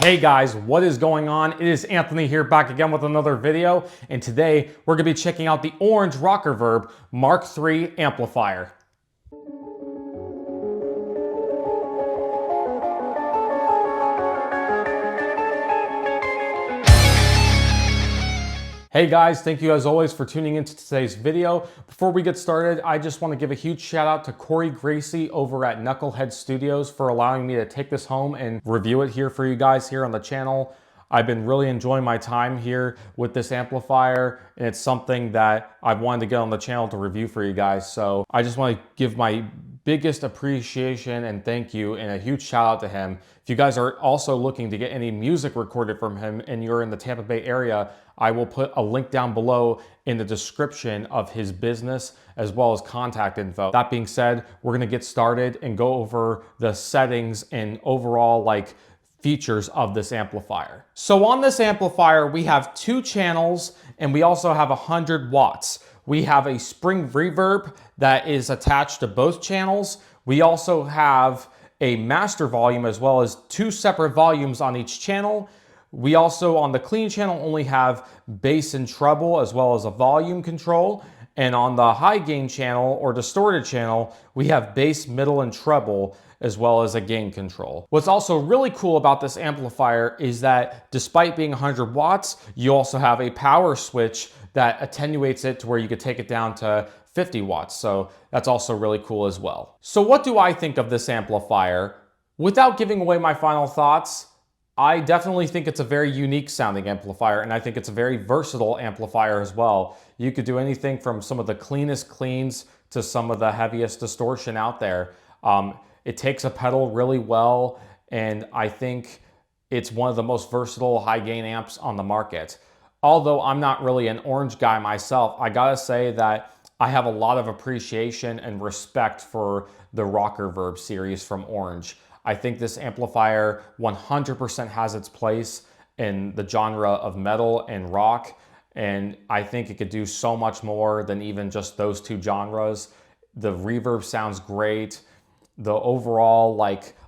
Hey guys, what is going on? It is Anthony here, back again with another video, and today we're going to be checking out the Orange ROCKERVERB Mark III amplifier. Hey guys, thank you as always for tuning into today's video. Before we get started, I just want to give a huge shout out to Gracey over at Knucklehead Studios for allowing me to take this home and review it here for you guys here on the channel. I've been really enjoying my time here with this amplifier, and it's something that I've wanted to get on the channel to review for you guys. So I just want to give my biggest appreciation and thank you and a huge shout out to him. If you guys are also looking to get any music recorded from him and you're in the Tampa Bay area, I will put a link down below in the description of his business as well as contact info. That being said, we're gonna get started and go over the settings and overall features of this amplifier. So on this amplifier, we have 2 channels and we also have 100 watts. We have a spring reverb that is attached to both channels. We also have a master volume as well as 2 separate volumes on each channel. We also, on the clean channel, only have bass and treble as well as a volume control. And on the high gain channel or distorted channel, we have bass, middle, and treble as well as a gain control. What's also really cool about this amplifier is that despite being 100 watts, you also have a power switch that attenuates it to where you could take it down to 50 watts. So that's also really cool as well. So what do I think of this amplifier? Without giving away my final thoughts, I definitely think it's a very unique sounding amplifier, and I think it's a very versatile amplifier as well. You could do anything from some of the cleanest cleans to some of the heaviest distortion out there. It takes a pedal really well, and I think it's one of the most versatile high gain amps on the market. Although I'm not really an Orange guy myself, I gotta say that I have a lot of appreciation and respect for the ROCKERVERB series from Orange. I think this amplifier 100% has its place in the genre of metal and rock, and I think it could do so much more than even just those 2 genres. The reverb sounds great. The overall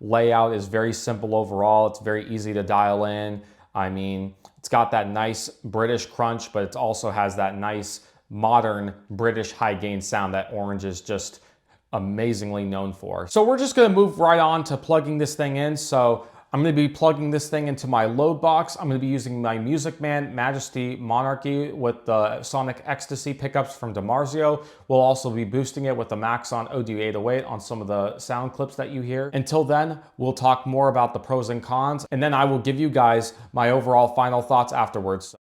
layout is very simple overall. It's very easy to dial in. I mean, it's got that nice British crunch, but it also has that nice modern British high gain sound that Orange is just amazingly known for. So we're just gonna move right on to plugging this thing in. So I'm gonna be plugging this thing into my load box. I'm gonna be using my Music Man Majesty Monarchy with the Sonic Ecstasy pickups from DiMarzio. We'll also be boosting it with the Maxon OD808 on some of the sound clips that you hear. Until then, we'll talk more about the pros and cons, and then I will give you guys my overall final thoughts afterwards.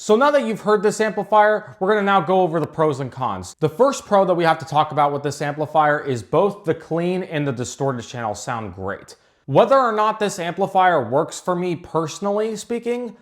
So now that you've heard this amplifier, we're gonna now go over the pros and cons. The first pro that we have to talk about with this amplifier is both the clean and the distorted channels sound great. Whether or not this amplifier works for me personally speaking,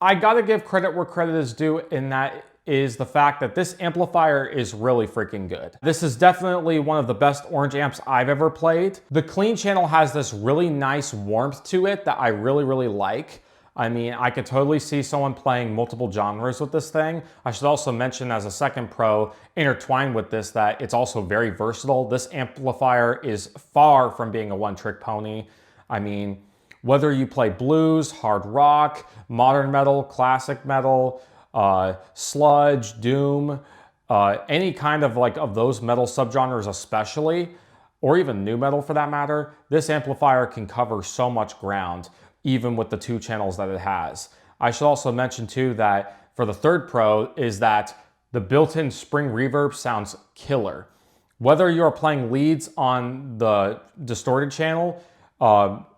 I gotta give credit where credit is due, and that is the fact that this amplifier is really freaking good. This is definitely one of the best orange amps I've ever played. The clean channel has this really nice warmth to it that I really like. I mean, I could totally see someone playing multiple genres with this thing. I should also mention as a second pro, intertwined with this, that it's also very versatile. This amplifier is far from being a one-trick pony. I mean, whether you play blues, hard rock, modern metal, classic metal, sludge, doom, any kind of of those metal subgenres especially, or even new metal for that matter, this amplifier can cover so much ground, even with the two channels that it has. I should also mention too that for the third pro is that the built-in spring reverb sounds killer. Whether you're playing leads on the distorted channel,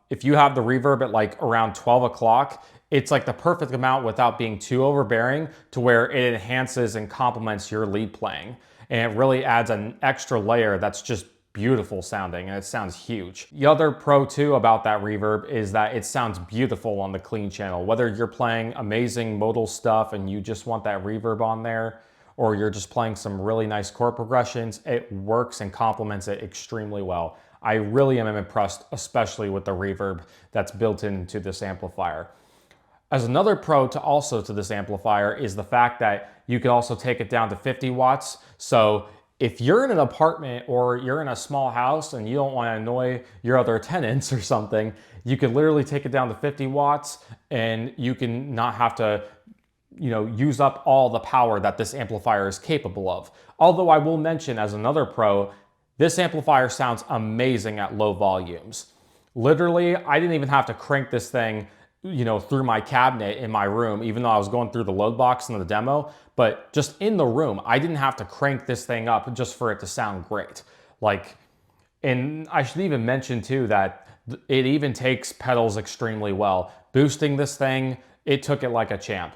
if you have the reverb at around 12 o'clock, it's like the perfect amount without being too overbearing to where it enhances and complements your lead playing. And it really adds an extra layer that's just beautiful sounding, and it sounds huge. The other pro too about that reverb is that it sounds beautiful on the clean channel. Whether you're playing amazing modal stuff and you just want that reverb on there, or you're just playing some really nice chord progressions, it works and complements it extremely well. I really am impressed, especially with the reverb that's built into this amplifier. As another pro to this amplifier is the fact that you can also take it down to 50 watts. So if you're in an apartment or you're in a small house and you don't want to annoy your other tenants or something, you could literally take it down to 50 watts and you can not have to, use up all the power that this amplifier is capable of. Although I will mention as another pro, this amplifier sounds amazing at low volumes. Literally, I didn't even have to crank this thing through my cabinet in my room, even though I was going through the load box in the demo, but just in the room, I didn't have to crank this thing up just for it to sound great. And I should even mention too that it even takes pedals extremely well. Boosting this thing, it took it like a champ.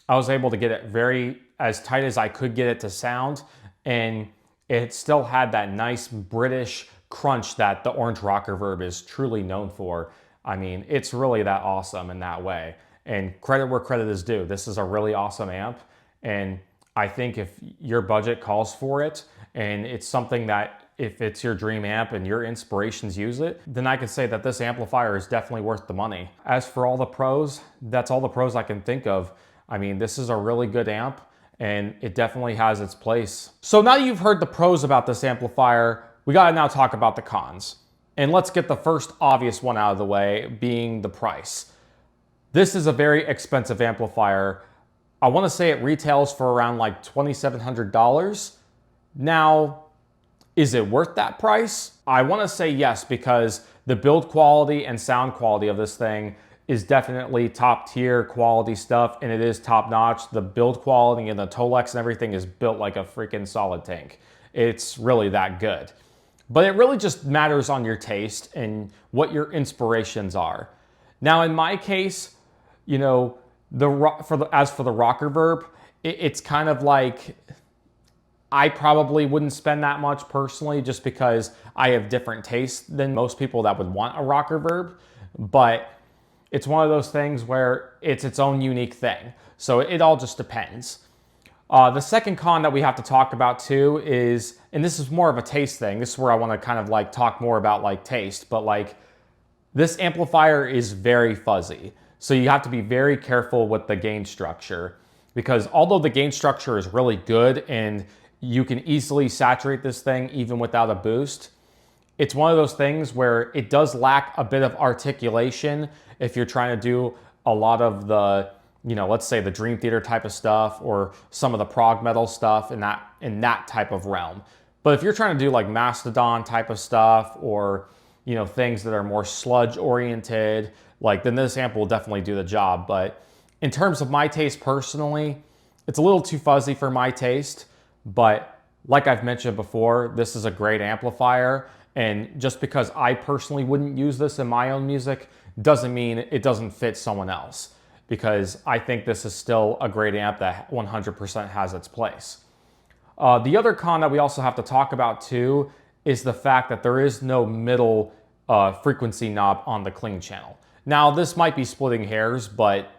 I was able to get it as tight as I could get it to sound, and it still had that nice British crunch that the Orange Rockerverb is truly known for. I mean, it's really that awesome in that way. And credit where credit is due. This is a really awesome amp. And I think if your budget calls for it, and it's something that if it's your dream amp and your inspirations use it, then I can say that this amplifier is definitely worth the money. As for all the pros, that's all the pros I can think of. I mean, this is a really good amp and it definitely has its place. So now you've heard the pros about this amplifier, we gotta now talk about the cons. And let's get the first obvious one out of the way, being the price. This is a very expensive amplifier. I wanna say it retails for around $2,700. Now, is it worth that price? I wanna say yes, because the build quality and sound quality of this thing is definitely top tier quality stuff, and it is top notch. The build quality and the Tolex and everything is built like a freaking solid tank. It's really that good. But it really just matters on your taste and what your inspirations are. Now, in my case, as for the Rockerverb, it's kind of like I probably wouldn't spend that much personally, just because I have different tastes than most people that would want a Rockerverb. But it's one of those things where it's its own unique thing. So it all just depends. The second con that we have to talk about too is, and this is more of a taste thing. This is where I want to kind of like talk more about like taste, but like this amplifier is very fuzzy. So you have to be very careful with the gain structure, because although the gain structure is really good and you can easily saturate this thing even without a boost, it's one of those things where it does lack a bit of articulation if you're trying to do a lot of the, you know, let's say the Dream Theater type of stuff or some of the prog metal stuff in that type of realm. But if you're trying to do like Mastodon type of stuff, or, you know, things that are more sludge oriented, like, then this amp will definitely do the job. But in terms of my taste personally, it's a little too fuzzy for my taste. But like I've mentioned before, this is a great amplifier. And just because I personally wouldn't use this in my own music doesn't mean it doesn't fit someone else, because I think this is still a great amp that 100% has its place. The other con that we also have to talk about too is the fact that there is no middle frequency knob on the clean channel. Now, this might be splitting hairs, but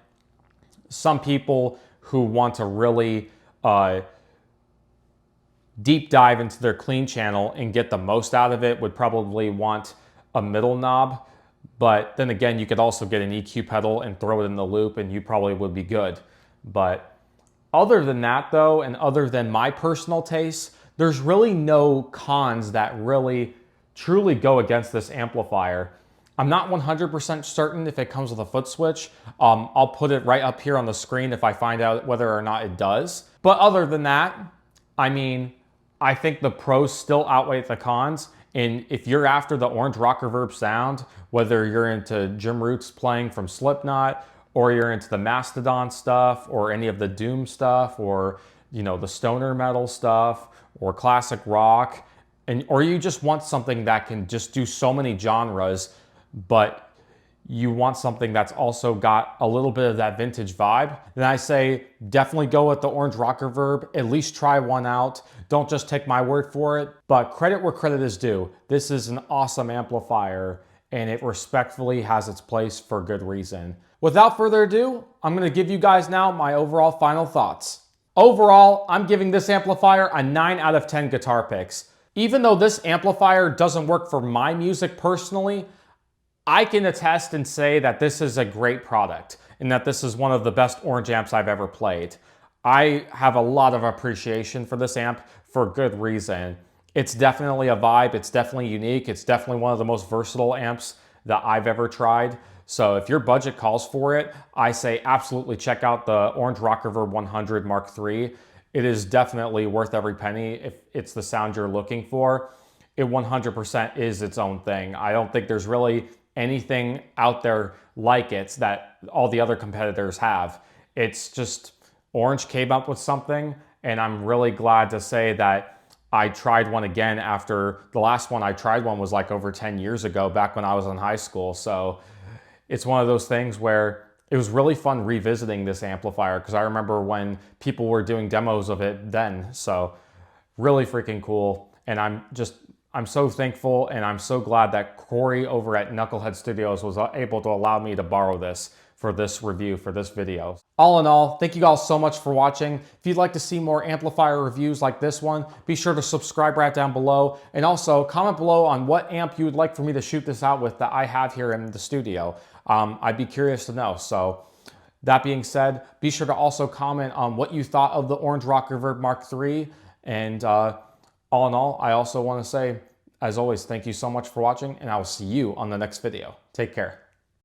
some people who want to really deep dive into their clean channel and get the most out of it would probably want a middle knob. But then again, you could also get an EQ pedal and throw it in the loop and you probably would be good. But other than that though, and other than my personal taste, there's really no cons that really truly go against this amplifier. I'm not 100% certain if it comes with a foot switch. I'll put it right up here on the screen if I find out whether or not it does. But other than that, I mean, I think the pros still outweigh the cons. And if you're after the Orange Rockerverb sound, whether you're into Jim Roots playing from Slipknot, or you're into the Mastodon stuff, or any of the Doom stuff, or, you know, the stoner metal stuff, or classic rock, or you just want something that can just do so many genres, but you want something that's also got a little bit of that vintage vibe, then I say definitely go with the Orange Rockerverb. At least try one out. Don't just take my word for it, but credit where credit is due. This is an awesome amplifier, and it respectfully has its place for good reason. Without further ado, I'm going to give you guys now my overall final thoughts. Overall, I'm giving this amplifier a 9 out of 10 guitar picks. Even though this amplifier doesn't work for my music personally, I can attest and say that this is a great product and that this is one of the best Orange amps I've ever played. I have a lot of appreciation for this amp for good reason. It's definitely a vibe, it's definitely unique, it's definitely one of the most versatile amps that I've ever tried. So if your budget calls for it, I say absolutely check out the Orange Rockerverb 100 Mark III. It is definitely worth every penny if it's the sound you're looking for. It 100% is its own thing. I don't think there's really anything out there like it that all the other competitors have. It's just Orange came up with something, and I'm really glad to say that I tried one again after the last one I tried one was like over 10 years ago, back when I was in high school. So it's one of those things where it was really fun revisiting this amplifier, because I remember when people were doing demos of it then. So really freaking cool. And I'm so thankful, and I'm so glad that Corey over at Knucklehead Studios was able to allow me to borrow this for this review, for this video. All in all, thank you all so much for watching. If you'd like to see more amplifier reviews like this one, be sure to subscribe right down below, and also comment below on what amp you would like for me to shoot this out with that I have here in the studio. I'd be curious to know. So that being said, be sure to also comment on what you thought of the Orange Rockerverb Mark III, and all in all, I also want to say, as always, thank you so much for watching, and I will see you on the next video. Take care.